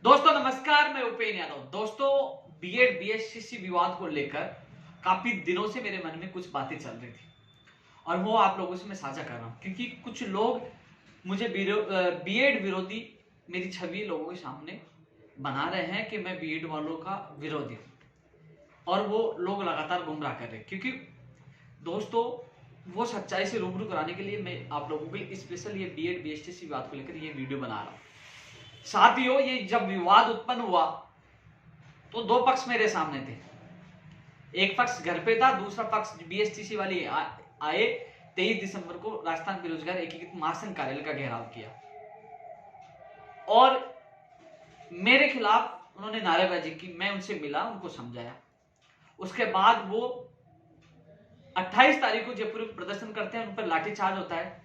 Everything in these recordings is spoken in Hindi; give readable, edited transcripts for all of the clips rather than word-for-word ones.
दोस्तों नमस्कार, मैं उपेन यादव। दोस्तों बीएड बीएससी विवाद को लेकर काफी दिनों से मेरे मन में कुछ बातें चल रही थी और वो आप लोगों से मैं साझा कर रहा हूं, क्योंकि कुछ लोग मुझे बीएड विरोधी मेरी छवि लोगों के सामने बना रहे हैं कि मैं बीएड वालों का विरोधी हूं और वो लोग लगातार गुमराह कर रहे हैं। क्योंकि दोस्तों वो सच्चाई से रूबरू कराने के लिए मैं आप लोगों के लिए स्पेशल ये बीएड बीएससी विवाद को लेकर ये वीडियो बना रहा हूं। साथियों, ये जब विवाद उत्पन्न हुआ तो दो पक्ष मेरे सामने थे। एक पक्ष घर पे था, दूसरा पक्ष बीएसटीसी वाले आए 23 दिसंबर को राजस्थान बेरोजगार एकीकृत महासंघ कार्यालय का घेराव किया और मेरे खिलाफ उन्होंने नारेबाजी की। मैं उनसे मिला, उनको समझाया। उसके बाद वो 28 तारीख को जयपुर में प्रदर्शन करते हैं, उन पर लाठीचार्ज होता है।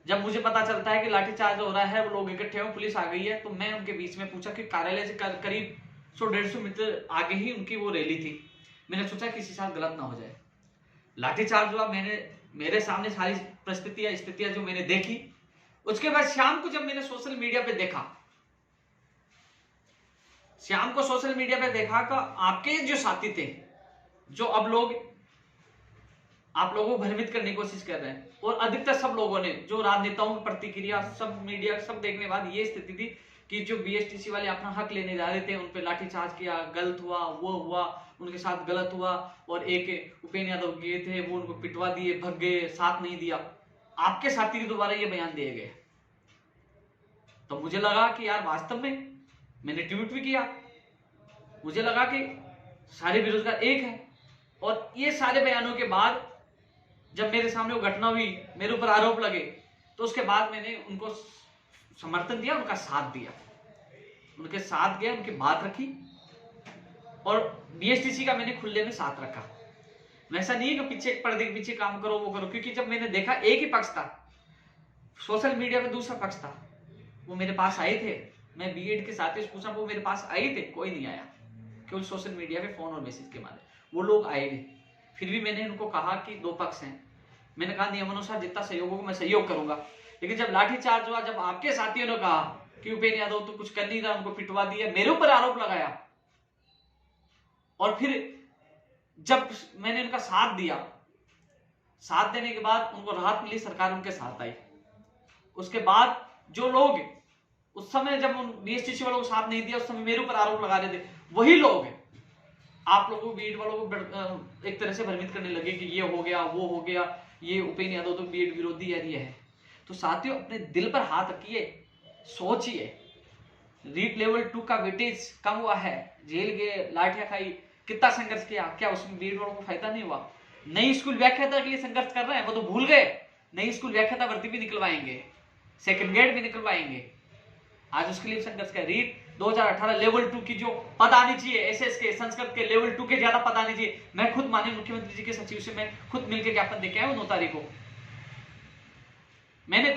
जब मुझे पता चलता है कि लाठीचार्ज हो रहा है, वो लोग इकट्ठे हो, पुलिस आ गई है, तो मैं उनके बीच में पूछा कि कार्यालय से करीब 100-150 मीटर आगे ही उनकी वो रैली थी। मैंने सोचा किसी साथ गलत ना हो जाए। लाठीचार्ज हुआ, मेरे सामने सारी स्थितियां जो मैंने देखी। उसके बाद शाम को जब मैंने सोशल मीडिया पे देखा तो आपके जो साथी थे, जो अब लोग आप लोगों को भ्रमित करने की कोशिश कर रहे हैं, और अधिकतर सब लोगों ने, जो राजनेताओं की प्रतिक्रिया, सब मीडिया सब देखने के बाद ये स्थिति थी कि जो बीएसटीसी वाले अपना हक लेने जा रहे थे, उन पे लाठीचार्ज किया, गलत हुआ, वो हुआ, उनके साथ गलत हुआ। और एक उपेन यादव गए थे, वो उनको पिटवा दिए, भग गए, साथ नहीं दिया। आपके साथी के दोबारा ये बयान दिए गए तो मुझे लगा कि यार वास्तव में, मैंने ट्वीट भी किया, मुझे लगा कि सारे बेरोजगार एक है। और ये सारे बयानों के बाद जब मेरे सामने वो घटना हुई, मेरे ऊपर आरोप लगे, तो उसके बाद मैंने उनको समर्थन दिया, उनका साथ दिया, उनके साथ गया, उनकी बात रखी और बीएसटीसी का मैंने खुले में साथ रखा। वैसा नहीं है कि पीछे पर्दे के पीछे काम करो, वो करो, क्योंकि जब मैंने देखा एक ही पक्ष था, सोशल मीडिया पे दूसरा पक्ष था। वो मेरे पास आए थे, मैं बीएड के साथ पूछा, वो मेरे पास आए थे, कोई नहीं आया, केवल सोशल मीडिया पे फोन और मैसेज के माध्यम वो लोग आए थे। फिर भी मैंने उनको कहा कि दो पक्ष हैं, मैंने कहा नियमानुसार जितना सहयोग होगा मैं सहयोग करूंगा। लेकिन जब लाठीचार्ज हुआ, जब आपके साथियों ने कहा कि उपेन यादव तो कुछ कर नहीं रहा, उनको पिटवा दिया, मेरे ऊपर आरोप लगाया, और फिर जब मैंने उनका साथ दिया, साथ देने के बाद उनको राहत मिली, सरकार उनके साथ आई। उसके बाद जो लोग उस समय जब बीएसटीसी वालों को साथ नहीं दिया, उस समय मेरे ऊपर आरोप लगा रहे थे, वही लोग आप लोगों को, बीएड वालों को एक तरह से भ्रमित करने लगे कि ये हो गया, वो हो गया, ये उपेन यादव तो बीएड विरोधी है। तो साथियों, अपने दिल पर हाथ रखिए, सोचिए। रीट लेवल 2 का वेटेज कम हुआ है, जेल गए, लाठियां खाई, कितना संघर्ष किया, क्या उसमें बीएड वालों को फायदा नहीं हुआ? नई स्कूल व्याख्याता के लिए संघर्ष कर रहे हैं, वो तो भूल गए। नई स्कूल व्याख्याता भर्ती भी निकलवाएंगे, सेकंड ग्रेड भी निकलवाएंगे, आज उसके लिए संघर्ष कर। रीट 2018 लेवल 2 की जो पद आनी चाहिए, एसएस के, संस्कृत के लेवल 2 के ज्यादा पद आनी चाहिए। मैं खुद माननीय मुख्यमंत्री जी के सचिव से मैं खुद मिलकर ज्ञापन देके आया हूं 9 तारीख को। मैंने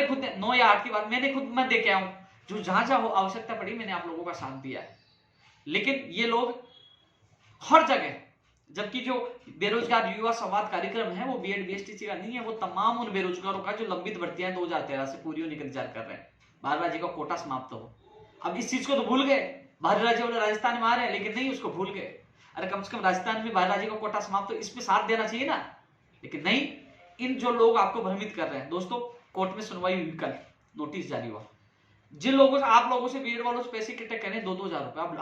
खुद 9 या 8 की बात मैं देके आया हूं। जो जहां आवश्यकता पड़ी, मैंने आप लोगों का साथ दिया है। लेकिन ये लोग हर जगह, जबकि जो बेरोजगार युवा संवाद कार्यक्रम है वो बीएड बीएसटीसी का नहीं है, वो तमाम उन बेरोजगारों का जो लंबित भर्तियां 2013 से पूरी होने का इंतजार कर रहे हैं, 12 राज्य का कोटा समाप्त हो। अब इस चीज को तो भूल गए, बाहरी राज्य वाले राजस्थान में आ रहे हैं, लेकिन नहीं, उसको भूल गए। अरे कम से कम राजस्थान में बाहरी राज्य का कोटा समाप्त हो, इसमें साथ देना चाहिए ना। लेकिन नहीं, इन जो लोग आपको भ्रमित कर रहे हैं। दोस्तों, कोर्ट में सुनवाई हुई, कल नोटिस जारी हुआ। जिन लोगों से, आप लोगों से, बीएड वालों से पैसे इकट्ठे करें 2-2 हजार रुपए, अब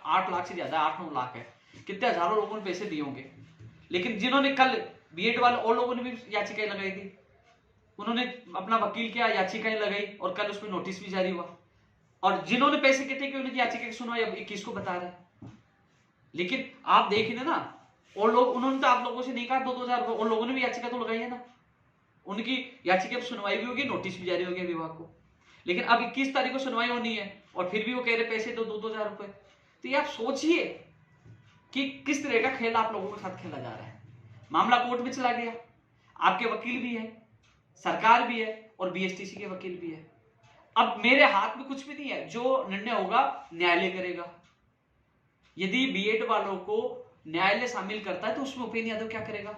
8 लाख से ज्यादा, 8-9 लाख है, कितने हजारों लोगों ने पैसे दिए होंगे। लेकिन जिन्होंने कल बीएड वाले और लोगों ने भी याचिकाएं लगाई थी, उन्होंने अपना वकील किया, याचिकाएं लगाई, और कल उसमें नोटिस भी जारी हुआ। और जिन्होंने पैसे इकट्ठे किए उनकी याचिका की सुनवाई अब 21 को बता रहे। लेकिन आप देख रहे ना, और लोग, उन्होंने तो आप लोगों से नहीं कहा 2-2 हजार रुपए, और लोगों ने भी याचिका तो लगाई है ना, उनकी याचिका पर सुनवाई भी होगी, नोटिस भी जारी हो गया विभाग को। लेकिन अब 21 तारीख को सुनवाई होनी है, और फिर भी वो कह रहे पैसे दो 2-2 हजार रुपए। तो ये आप सोचिए कि किस तरह का खेल आप लोगों के साथ खेला जा रहा है। मामला कोर्ट में चला गया, आपके वकील भी है, सरकार भी है, और बीएसटीसी के वकील भी है। अब मेरे हाथ में कुछ भी नहीं है, जो निर्णय होगा न्यायालय करेगा। यदि बीएड वालों को न्यायालय शामिल करता है तो उसमें उपेन यादव क्या करेगा?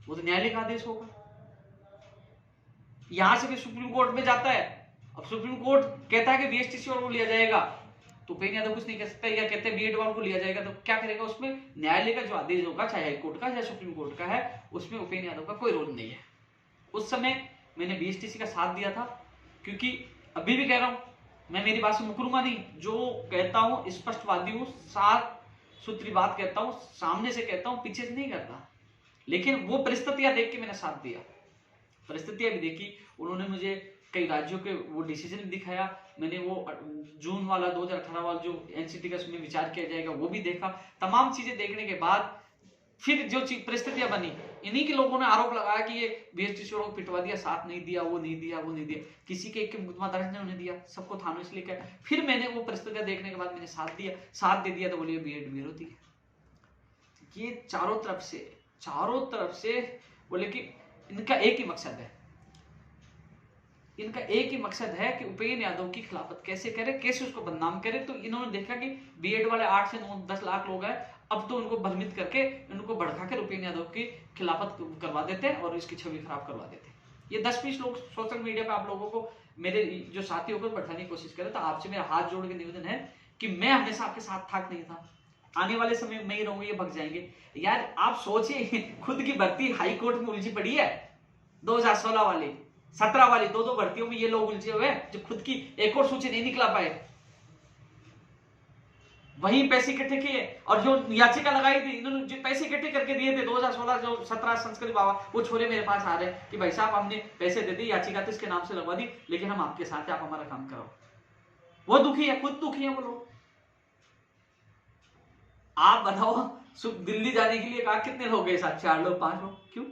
वो तो न्यायालय का आदेश होगा। यहां से भी सुप्रीम कोर्ट में जाता है अब सुप्रीम कोर्ट कहता है कि बीएसटीसी वालों को लिया जाएगा, तो उपेंद्र यादव कुछ नहीं कह सकता, या कहते हैं बीएड वालों को लिया जाएगा, तो क्या करेगा उसमें? न्यायालय का जो आदेश होगा, चाहे हाईकोर्ट का चाहे सुप्रीम कोर्ट का है, उसमें उपेंद्र यादव का कोई रोल नहीं है। उस समय मैंने बीएसटीसी का साथ दिया था, क्योंकि अभी भी कह रहा हूं, मैं मेरी बात से मुकरूंगा नहीं, जो कहता हूं स्पष्टवादी हूं, साफ सुथरी बात कहता हूं, सामने से कहता हूं, पीछे से नहीं करता। लेकिन वो परिस्थितियां देख के मैंने साथ दिया, परिस्थितियां भी देखी, उन्होंने मुझे कई राज्यों के वो डिसीजन भी दिखाया, मैंने वो जून वाला 2018 वाला जो एनसीटी का उसमें विचार किया जाएगा वो भी देखा। तमाम चीजें देखने के बाद फिर जो परिस्थितियां बनी, इन्हीं के लोगों ने आरोप लगाया कि ये बीएसटीसी वालों को पिटवा दिया, साथ नहीं दिया, वो नहीं दिया, वो नहीं दिया, किसी के एक मुकदमा दर्ज नहीं होने दिया, सबको थानों से लेकर। फिर मैंने वो परिस्थितियां देखने के बाद मैंने साथ दिया, साथ दे दिया, तो बोलिए बीएड विरोधी है। ये चारों तरफ से बोले कि इनका एक ही मकसद है, इनका एक ही मकसद है कि उपेंद्र यादव की खिलाफत कैसे करे, कैसे उसको बदनाम करे। तो इन्होंने देखा कि बीएड वाले 8 से 10 लाख लोग हैं, अब तो उनको भ्रमित करके, इनको भड़का कर उपेंद्र यादव की खिलाफत करवा देते हैं और इसकी छवि खराब करवा देते हैं। ये 10-20 लोग सोशल मीडिया पे आप लोगों को, मेरे जो साथी होकर बैठाने की कोशिश करे, तो आपसे मेरा हाथ जोड़ के निवेदन है कि मैं हमेशा आपके साथ था नहीं था, आने वाले समय में ही रहूंगा, ये भग जाएंगे। यार आप सोचिए, खुद की भर्ती हाई कोर्ट में उलझी पड़ी है, 2016 वाली, 17 वाली, 2-2 भर्तियों में ये लोग उलझे हुए हैं, जो खुद की एक और सूची नहीं निकला पाए, वहीं पैसे इकट्ठे किए। और जो याचिका लगाई थी, इन्होंने जो पैसे इकट्ठे करके दिए थे 2016 जो 17 संस्कृत बाबा, वो छोरे मेरे पास आ रहे हैं कि भाई साहब हमने पैसे दे दी, याचिका तो इसके नाम से लगवा दी, लेकिन हम आपके साथ हैं, आप हमारा काम कराओ। वो दुखी है, खुद दुखी है वो लोग। आप बताओ, दिल्ली जाने के लिए कहा, कितने लोग गए साथ? 4 लोग, 5 लोग, क्यों?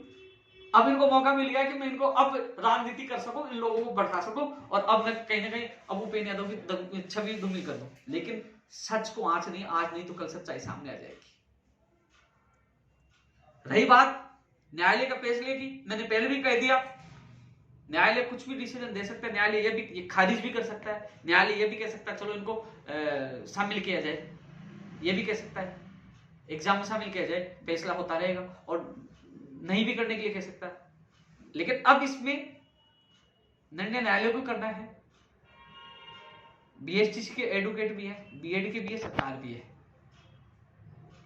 अब इनको मौका मिल गया कि मैं इनको अब राजनीति कर सकूं, इन लोगों को भड़का सकूं, और अब मैं कहीं ना कहीं अब उपेंद्र यादव की छवि धूमिल कर दूं। लेकिन सच को आज नहीं तो कल सच्चाई सामने आ जाएगी। रही बात न्यायालय का फैसले की, मैंने पहले भी कह दिया, न्यायालय कुछ भी डिसीजन दे सकता है, न्यायालय ये खारिज भी कर सकता है, न्यायालय ये भी कह सकता है चलो इनको शामिल किया जाए, ये भी कह सकता है एग्जाम में शामिल किया जाए, फैसला होता रहेगा, और नहीं भी करने के लिए कह सकता है। लेकिन अब इसमें निर्णय न्यायालय को करना है। बीएसटीसी के एडवोकेट भी है, बीएड के भी है, सरकार भी है,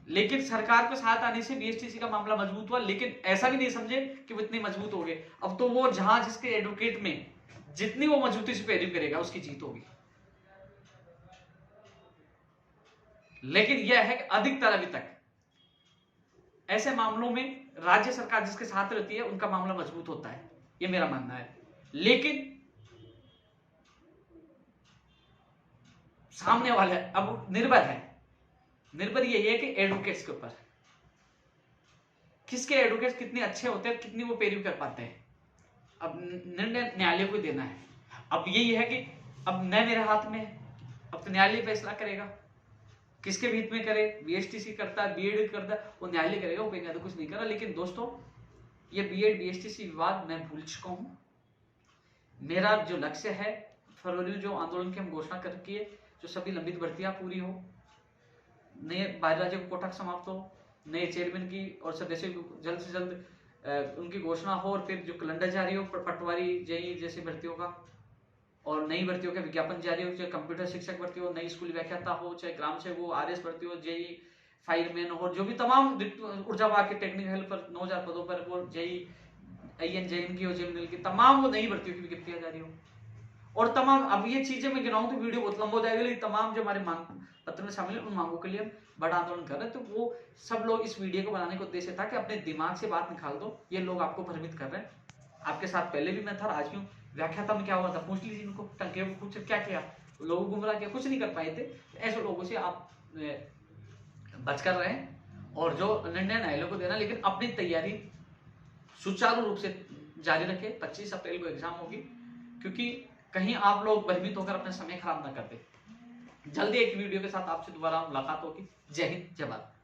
लेकिन सरकार को साथ आने से बीएसटीसी का मामला मजबूत हुआ। लेकिन ऐसा भी नहीं समझे कि वो इतने मजबूत हो गए, अब तो वो जहां जिसके एडवोकेट में जितनी वो मजबूती से पैरवी करेगा उसकी जीत होगी। लेकिन यह है कि अधिकतर अभी तक ऐसे मामलों में राज्य सरकार जिसके साथ रहती है उनका मामला मजबूत होता है, ये मेरा मानना है। लेकिन सामने वाले अब निर्भर यही है कि एडवोकेट्स के ऊपर, किसके एडवोकेट्स कितने अच्छे होते हैं, कितनी वो पैरवी कर पाते हैं। अब निर्णय न्यायालय को देना है। अब यही है कि अब न मेरे हाथ में है, अब तो न्यायालय फैसला करेगा किसके हित में करे। बीएसटीसी करता है, बीएड करता है, वो न्यायालय करेगा, वो तो कुछ नहीं कर रहा। लेकिन दोस्तों, ये बीएड बीएसटीसी विवाद मैं भूल चुका हूं। मेरा जो लक्ष्य है, फरवरी में जो आंदोलन की हम घोषणा कर रखी है, जो सभी लंबित भर्तियां पूरी हो, नए बाह्य राज्य कोटा समाप्त हो, नए चेयरमैन की और सदस्यों की जल्द से जल्द उनकी घोषणा हो, और फिर जो कैलेंडर जारी हो पटवारी जेई जैसी भर्तियों का, और नई भर्तियों के विज्ञापन जारी हो, चाहे कंप्यूटर शिक्षक भर्ती हो, नई स्कूल व्याख्याता हो, चाहे ग्राम सेवक हो, आरएस भर्ती हो, जेई फायरमैन हो, जो भी तमाम ऊर्जा विभाग के टेक्निकल हेल्प पर 9000 पदों पर वो जेई आईएन जेएन की हो, जेएमएल की तमाम वो नई भर्तियों की विज्ञप्तियां जारी हो, और तमाम अब ये चीजें मैं गिनाऊं तो वीडियो बहुत लंबा हो जाएगा। लेकिन तमाम जो हमारे मांग पत्र में शामिल है, उन मांगों के लिए हम बड़ा आंदोलन कर रहे हैं। तो वो सब लोग इस वीडियो को बनाने का उद्देश्य था कि अपने दिमाग से बात निकाल दो, ये लोग आपको भ्रमित कर रहे हैं। आपके साथ पहले भी मैं था, आज भी व्याख्याता में क्या हुआ था पूछ लीजिए इनको, टंके को पूछ क्या किया, लोगों को गुमराह किया, कुछ नहीं कर पाए थे। ऐसे लोगों से आप बच कर रहे हैं, और जो निर्णय न्यायालय को देना, लेकिन अपनी तैयारी सुचारू रूप से जारी रखें। 25 अप्रैल को एग्जाम होगी, क्योंकि कहीं आप लोग भयभीत होकर अपना समय खराब ना कर दे। जल्दी एक वीडियो के साथ आपसे दोबारा मुलाकात होगी। जय हिंद, जय भारत।